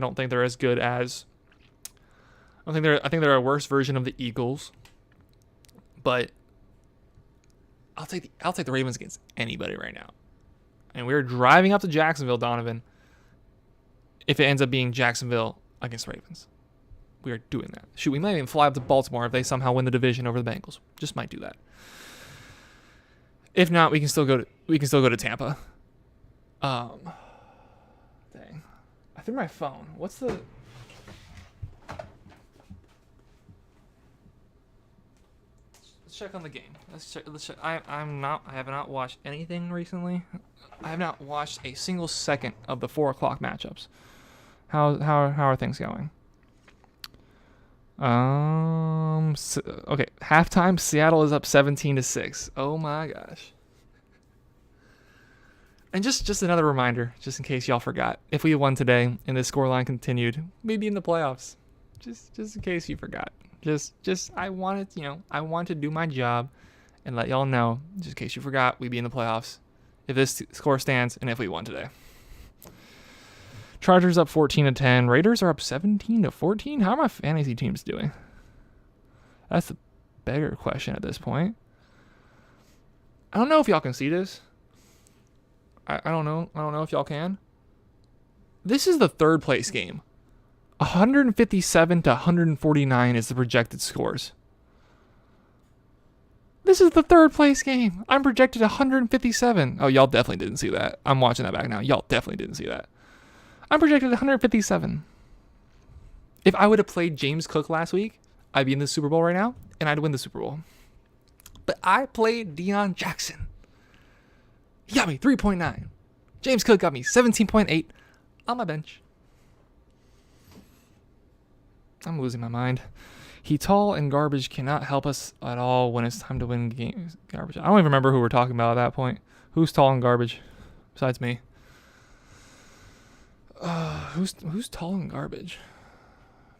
think they're a worse version of the Eagles. But I'll take the Ravens against anybody right now. And we're driving up to Jacksonville, Donovan. If it ends up being Jacksonville against Ravens, we are doing that. Shoot, we might even fly up to Baltimore if they somehow win the division over the Bengals. Just might do that. If not, we can still go to Tampa. Dang. I threw my phone. What's the Let's check on the game. Let's check. I have not watched anything recently. I have not watched a single second of the 4:00 matchups. How are things going? Okay, halftime, Seattle is up 17-6. Oh my gosh. And just another reminder, just in case y'all forgot, if we won today and this scoreline continued, we'd be in the playoffs. Just in case you forgot. I wanted to do my job and let y'all know, just in case you forgot, we'd be in the playoffs if this score stands and if we won today. Chargers up 14-10. Raiders are up 17-14. How are my fantasy teams doing? That's the bigger question at this point. I don't know if y'all can see this. I don't know. I don't know if y'all can. This is the third place game. 157-149 is the projected scores. This is the third place game. I'm projected 157. Oh, y'all definitely didn't see that. I'm watching that back now. Y'all definitely didn't see that. I'm projected 157. If I would have played James Cook last week, I'd be in the Super Bowl right now, and I'd win the Super Bowl. But I played Deion Jackson. He got me 3.9. James Cook got me 17.8 on my bench. I'm losing my mind. He tall and garbage cannot help us at all when it's time to win games. Garbage. I don't even remember who we're talking about at that point. Who's tall and garbage besides me? Who's tall and garbage?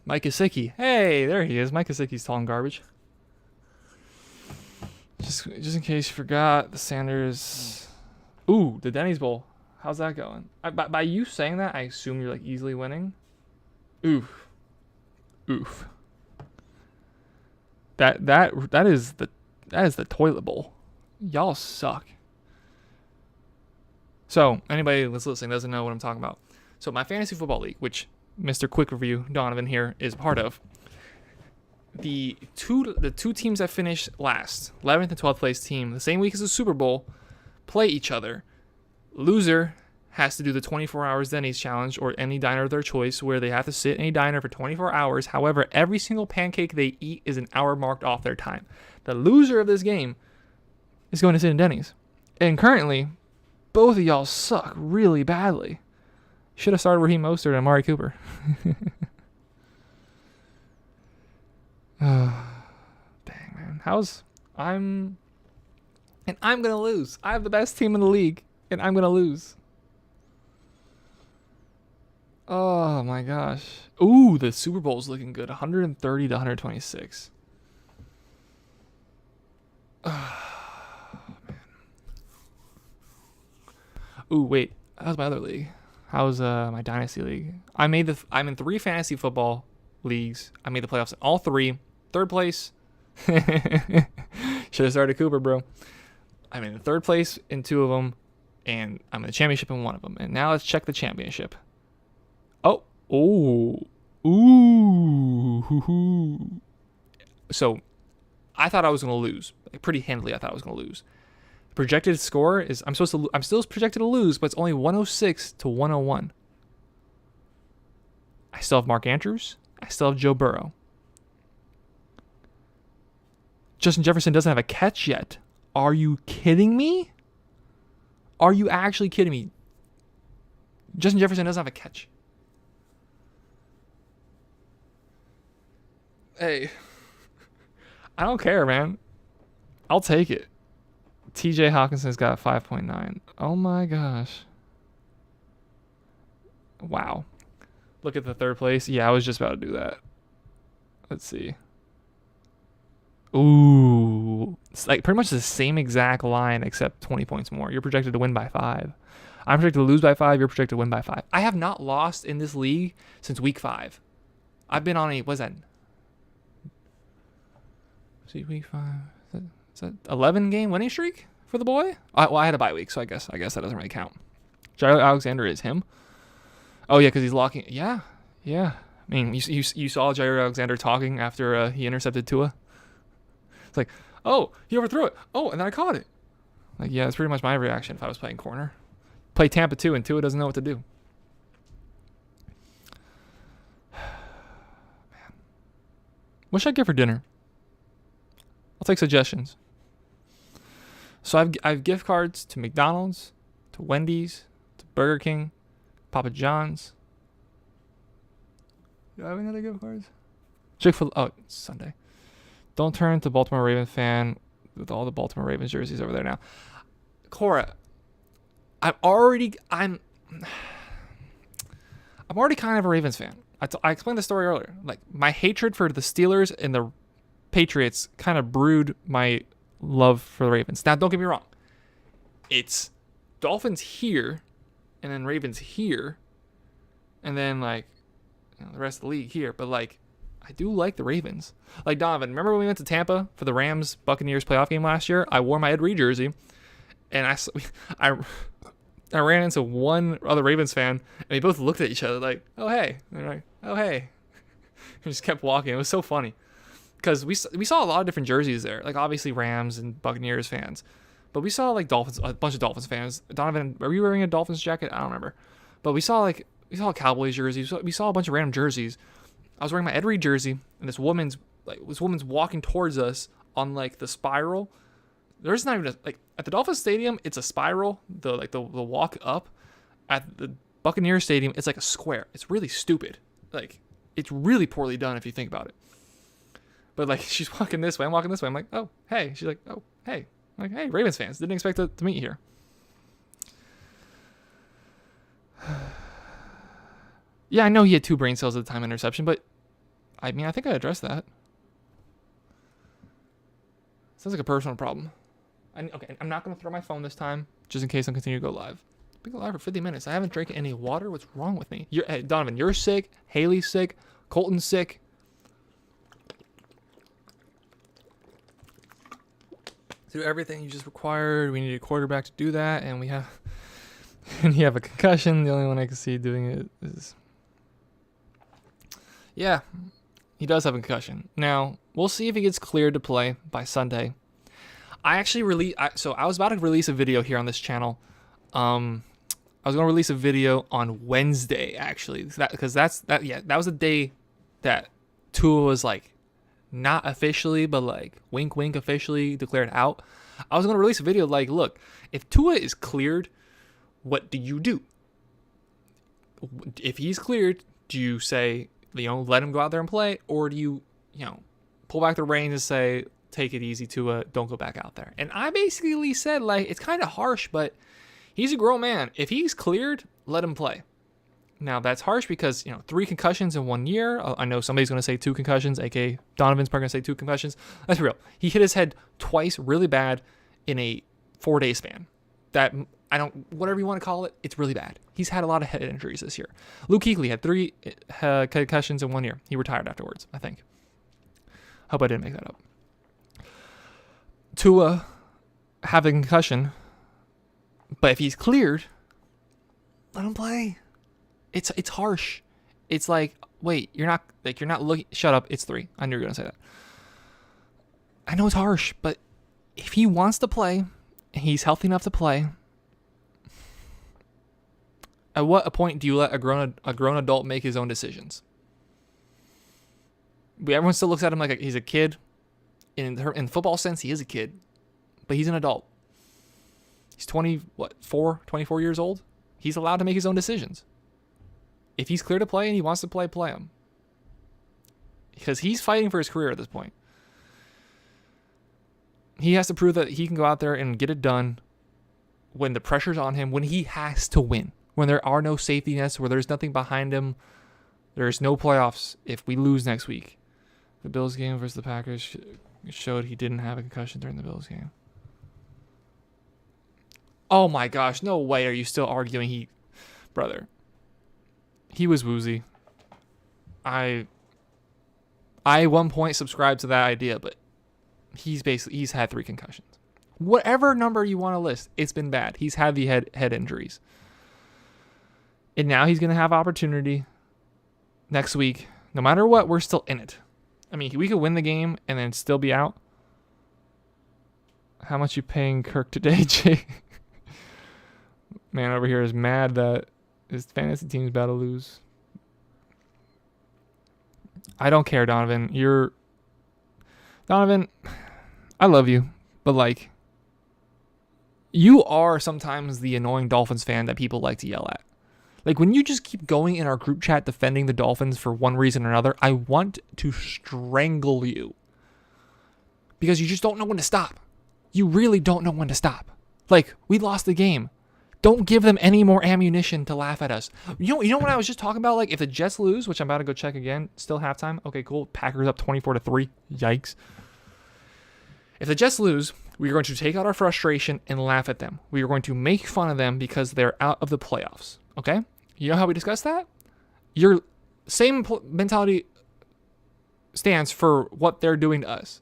Mike Gesicki. Hey, there he is. Mike Gesicki's tall and garbage. Just in case you forgot, the Sanders. Ooh, the Denny's Bowl. How's that going? By you saying that, I assume you're like easily winning. Oof. That is the toilet bowl. Y'all suck. So anybody that's listening doesn't know what I'm talking about. So my fantasy football league, which Mr. Quick Review Donovan here is part of, the two teams that finished last, 11th and 12th place team, the same week as the Super Bowl, play each other. Loser has to do the 24 hours Denny's challenge or any diner of their choice where they have to sit in a diner for 24 hours. However, every single pancake they eat is an hour marked off their time. The loser of this game is going to sit in Denny's. And currently, both of y'all suck really badly. Should have started Raheem Mostert and Amari Cooper. Oh, dang, man. I'm going to lose. I have the best team in the league, and I'm going to lose. Oh, my gosh. Ooh, the Super Bowl's looking good. 130 to 126. Oh, man. Ooh, wait. How's my other league? How's my Dynasty League? I'm in 3 fantasy football leagues. I made the playoffs in all 3. Third place. Should have started Cooper, bro. I'm in 3rd place in 2 of them, and I'm in the championship in 1 of them. And now let's check the championship. Oh. Ooh. So I thought I was going to lose. Pretty handily, I thought I was going to lose. The projected score is I'm still projected to lose, but it's only 106 to 101. I still have Mark Andrews. I still have Joe Burrow. Justin Jefferson doesn't have a catch yet. Are you kidding me? Are you actually kidding me? Justin Jefferson doesn't have a catch. Hey, I don't care, man. I'll take it. TJ Hawkinson's got 5.9. Oh my gosh. Wow. Look at the 3rd place. Yeah, I was just about to do that. Let's see. Ooh. It's like pretty much the same exact line except 20 points more. You're projected to win by 5. I'm projected to lose by 5. You're projected to win by 5. I have not lost in this league since week 5. I've been on what's that? See, week 5. Is that 11 game winning streak for the boy? I had a bye week, so I guess that doesn't really count. Jair Alexander is him. Oh yeah, because he's locking. Yeah. I mean, you saw Jair Alexander talking after he intercepted Tua. It's like, oh, he overthrew it. Oh, and then I caught it. Like, yeah, that's pretty much my reaction if I was playing corner. Play Tampa 2, and Tua doesn't know what to do. Man. What should I get for dinner? I'll take suggestions. So I've gift cards to McDonald's, to Wendy's, to Burger King, Papa John's. Do I have any other gift cards? Chick-fil-A. Oh, it's Sunday. Don't turn into Baltimore Ravens fan with all the Baltimore Ravens jerseys over there now. Cora, I'm already kind of a Ravens fan. I explained the story earlier. Like, my hatred for the Steelers and the Patriots kind of brewed my love for the Ravens. Now, don't get me wrong. It's Dolphins here, and then Ravens here, and then, like, the rest of the league here. But, like, I do like the Ravens. Like, Donovan, remember when we went to Tampa for the Rams-Buccaneers playoff game last year? I wore my Ed Reed jersey, and I ran into one other Ravens fan, and we both looked at each other like, oh, hey. And they're like, oh, hey. We just kept walking. It was so funny. Because we saw a lot of different jerseys there. Like, obviously, Rams and Buccaneers fans. But we saw, like, Dolphins, a bunch of Dolphins fans. Donovan, are you wearing a Dolphins jacket? I don't remember. But we saw a Cowboys jersey. We saw a bunch of random jerseys. I was wearing my Ed Reed jersey, and this woman's walking towards us on, like, the spiral. There's not even at the Dolphins stadium, it's a spiral, the walk up. at the Buccaneers Stadium, it's like a square. It's really stupid. Like, it's really poorly done if you think about it. But, like, she's walking this way. I'm walking this way. I'm like, oh, hey. She's like, oh, hey. I'm like, hey, Ravens fans. Didn't expect to meet you here. Yeah, I know he had 2 brain cells at the time interception, but, I mean, I think I addressed that. Sounds like a personal problem. Okay, I'm not going to throw my phone this time, just in case I continue to go live. I've been going live for 50 minutes. I haven't drank any water. What's wrong with me? Hey, Donovan, you're sick. Haley's sick. Colton's sick. To do everything you just required. We need a quarterback to do that, and we have... and you have a concussion. The only one I can see doing it is... Yeah, he does have a concussion. Now, we'll see if he gets cleared to play by Sunday. I actually I was about to release a video here on this channel. I was going to release a video on Wednesday, actually, because that was the day that Tua was like not officially, but like wink wink officially declared out. I was going to release a video like, look, if Tua is cleared, what do you do? If he's cleared, do you say, let him go out there and play, or do you pull back the reins and say, take it easy, Tua, don't go back out there? And I basically said, like, it's kind of harsh, but he's a grown man. If he's cleared, let him play. Now, that's harsh because, 3 concussions in 1 year. I know somebody's going to say 2 concussions, aka Donovan's probably going to say 2 concussions. That's real. He hit his head twice really bad in a 4-day span. That, whatever you want to call it, it's really bad. He's had a lot of head injuries this year. Luke Kuechly had 3 concussions in 1 year. He retired afterwards, I think. Hope I didn't make that up. Tua having a concussion, but if he's cleared, let him play. It's harsh. It's like, wait, you're not looking. Shut up. It's 3. I knew you were gonna say that. I know it's harsh, but if he wants to play, he's healthy enough to play. At what point do you let a grown adult make his own decisions? Everyone still looks at him like he's a kid. In football sense, he is a kid, but he's an adult. He's 24 years old. He's allowed to make his own decisions. If he's clear to play and he wants to play him. Because he's fighting for his career at this point. He has to prove that he can go out there and get it done when the pressure's on him, when he has to win, when there are no safety nets, where there's nothing behind him. There's no playoffs if we lose next week. The Bills game versus the Packers showed he didn't have a concussion during the Bills game. Oh my gosh, no way are you still arguing brother. He was woozy. I at one point subscribed to that idea, but he's had 3 concussions. Whatever number you want to list, it's been bad. He's had the head injuries. And now he's going to have opportunity next week. No matter what, we're still in it. I mean, we could win the game and then still be out. How much you paying Kirk today, Jay? Man over here is mad that his fantasy team's about to lose. I don't care, Donovan. Donovan, I love you, but like, you are sometimes the annoying Dolphins fan that people like to yell at. Like, when you just keep going in our group chat defending the Dolphins for one reason or another, I want to strangle you. Because you just don't know when to stop. You really don't know when to stop. Like, we lost the game. Don't give them any more ammunition to laugh at us. You know what I was just talking about? Like, if the Jets lose, which I'm about to go check again, still halftime. Okay, cool. Packers up 24-3. Yikes. If the Jets lose, we are going to take out our frustration and laugh at them. We are going to make fun of them because they're out of the playoffs. Okay? You know how we discuss that? Your same mentality stands for what they're doing to us.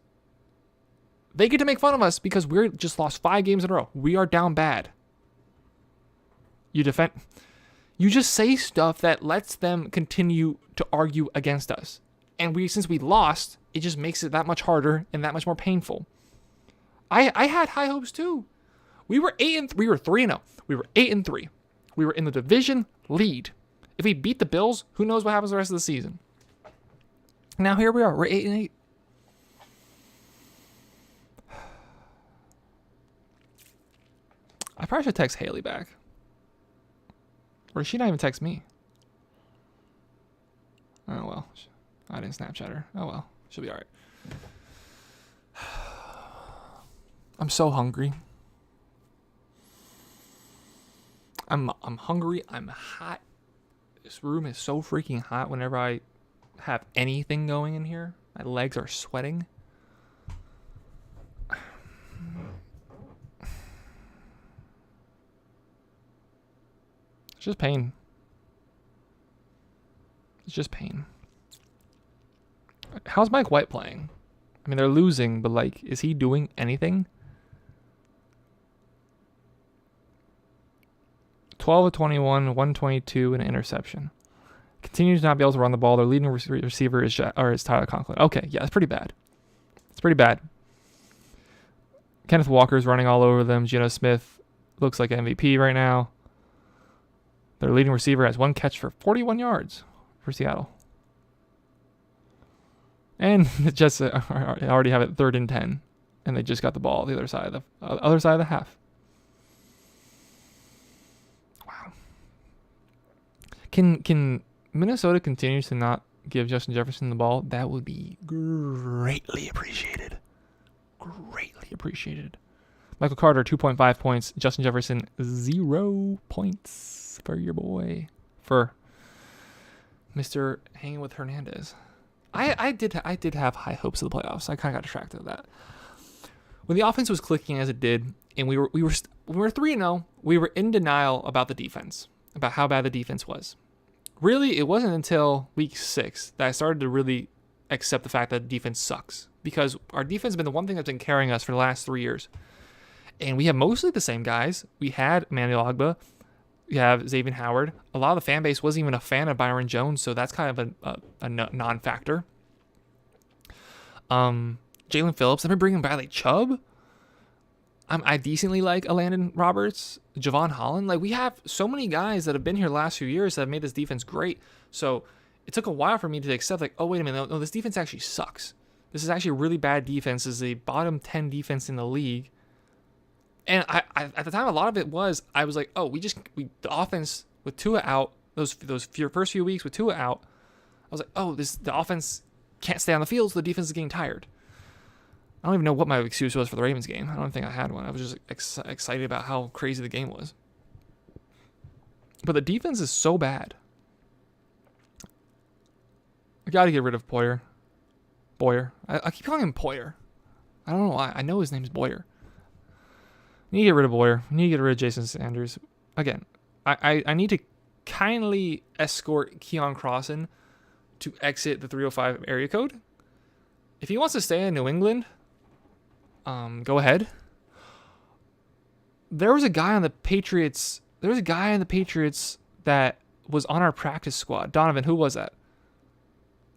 They get to make fun of us because we're just lost 5 games in a row. We are down bad. You just say stuff that lets them continue to argue against us. And since we lost, it just makes it that much harder and that much more painful. I had high hopes too. We were 8-3. We were 3-0. We were 8-3. We were in the division lead. If we beat the Bills, who knows what happens the rest of the season? Now here we are. We're 8-8. I probably should text Haley back. Or did she not even text me? Oh, well. I didn't Snapchat her. Oh, well. She'll be all right. I'm so hungry. I'm hungry. I'm hot. This room is so freaking hot whenever I have anything going in here. My legs are sweating. It's just pain. It's just pain. How's Mike White playing? I mean, they're losing, but like, is he doing anything? 12 of 21, 122, and an interception. Continues to not be able to run the ball. Their leading receiver is Tyler Conklin. Okay, yeah, it's pretty bad. It's pretty bad. Kenneth Walker's running all over them. Geno Smith looks like MVP right now. Their leading receiver has one catch for 41 yards for Seattle. And the Jets already have it 3rd and 10, and they just got the ball the other side of the half. Wow. Can Minnesota continue to not give Justin Jefferson the ball? That would be greatly appreciated. Greatly appreciated. Michael Carter, 2.5 points. Justin Jefferson, 0 points for your boy. For Mr. Hanging with Hernandez. I did have high hopes of the playoffs. I kind of got distracted with that. When the offense was clicking as it did, and we were 3-0, we were in denial about the defense, about how bad the defense was. Really, it wasn't until week 6 that I started to really accept the fact that the defense sucks, because our defense has been the one thing that's been carrying us for the last 3 years. And we have mostly the same guys. We had Emmanuel Ogbah. We have Xavier Howard. A lot of the fan base wasn't even a fan of Byron Jones, so that's kind of a non-factor. Jalen Phillips. I've been bringing Bradley Chubb. I decently like Landon Roberts, Javon Holland. Like, we have so many guys that have been here the last few years that have made this defense great. So it took a while for me to accept, like, oh, wait a minute. No, this defense actually sucks. This is actually a really bad defense. This is a bottom 10 defense in the league. And I at the time, a lot of it was, I was like, oh, the offense with Tua out, those first few weeks with Tua out, I was like, oh, the offense can't stay on the field, so the defense is getting tired. I don't even know what my excuse was for the Ravens game. I don't think I had one. I was just excited about how crazy the game was. But the defense is so bad. I got to get rid of Boyer. I keep calling him Poyer. I don't know why. I know his name's Boyer. I need to get rid of Boyer. I need to get rid of Jason Sanders. Again, I need to kindly escort Keon Crossan to exit the 305 area code. If he wants to stay in New England, go ahead. There was a guy on the Patriots. That was on our practice squad. Donovan, who was that?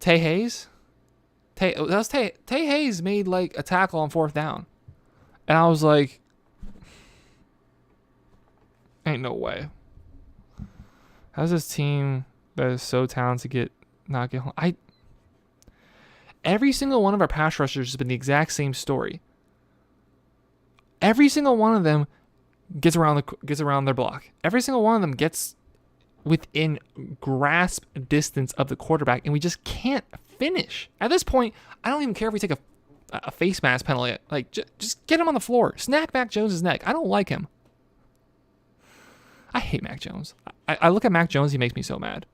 Tay Hayes? Tay Hayes made like a tackle on 4th down. And I was like, ain't no way. How's this team that is so talented not get home? Every single one of our pass rushers has been the exact same story. Every single one of them gets around their block. Every single one of them gets within grasp distance of the quarterback, and we just can't finish. At this point, I don't even care if we take a face mask penalty. Like, just get him on the floor. Snack Mac Jones' neck. I don't like him. I hate Mac Jones. I look at Mac Jones, he makes me so mad.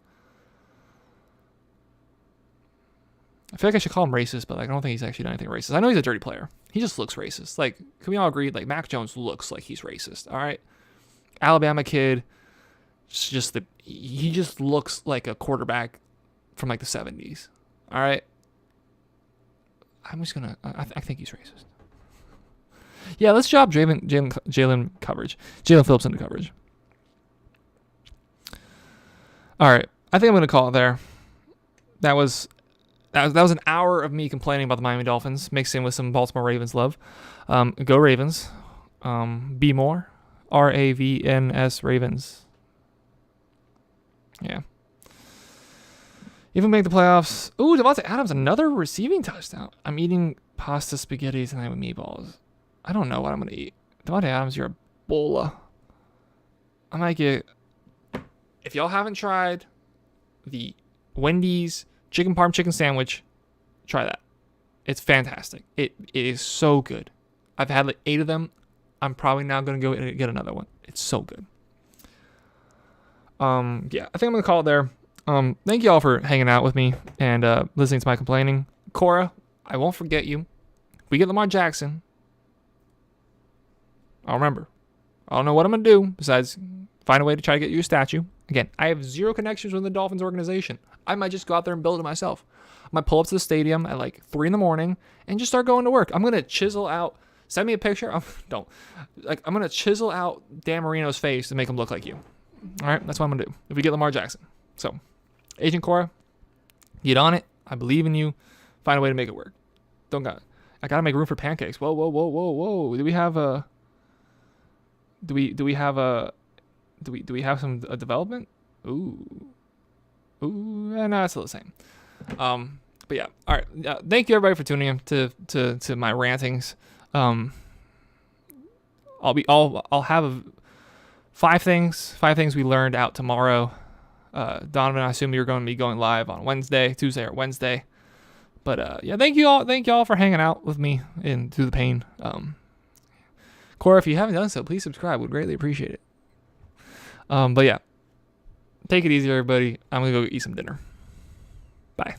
I feel like I should call him racist, but like, I don't think he's actually done anything racist. I know he's a dirty player. He just looks racist. Like, can we all agree? Like, Mac Jones looks like he's racist. All right, Alabama kid. He just looks like a quarterback from like the 70s. All right. I'm just gonna. I think he's racist. Yeah, let's drop Jalen coverage. Jalen Phillips into coverage. All right, I think I'm gonna call it there. That was an hour of me complaining about the Miami Dolphins, mixed in with some Baltimore Ravens love. Go Ravens. Be more. RAVNS Ravens. Yeah. Even make the playoffs. Ooh, Devontae Adams, another receiving touchdown. I'm eating pasta spaghetti tonight with meatballs. I don't know what I'm gonna eat. Devontae Adams, you're a bulla. I might get if y'all haven't tried the Wendy's chicken parm chicken sandwich, try that. It's fantastic. It is so good. I've had like 8 of them. I'm probably now going to go and get another one. It's so good. Yeah, I think I'm going to call it there. Thank you all for hanging out with me and listening to my complaining. Cora, I won't forget you. If we get Lamar Jackson, I'll remember. I don't know what I'm going to do besides find a way to try to get you a statue. Again, I have 0 connections with the Dolphins organization. I might just go out there and build it myself. I might pull up to the stadium at like 3 a.m. and just start going to work. I'm going to chisel out. Send me a picture. I'm going to chisel out Dan Marino's face to make him look like you. All right, that's what I'm going to do if we get Lamar Jackson. So, Agent Cora, get on it. I believe in you. Find a way to make it work. I got to make room for pancakes. Whoa. Do we have some development? Ooh, no, it's still the same. But yeah, all right. Thank you everybody for tuning in to my rantings. I'll have 5 things we learned out tomorrow. Donovan, I assume you're going to be going live on Tuesday or Wednesday. But yeah, thank you all for hanging out with me in Through the Pain. Cora, if you haven't done so, please subscribe. Would greatly appreciate it. But yeah, take it easy, everybody. I'm gonna go eat some dinner. Bye.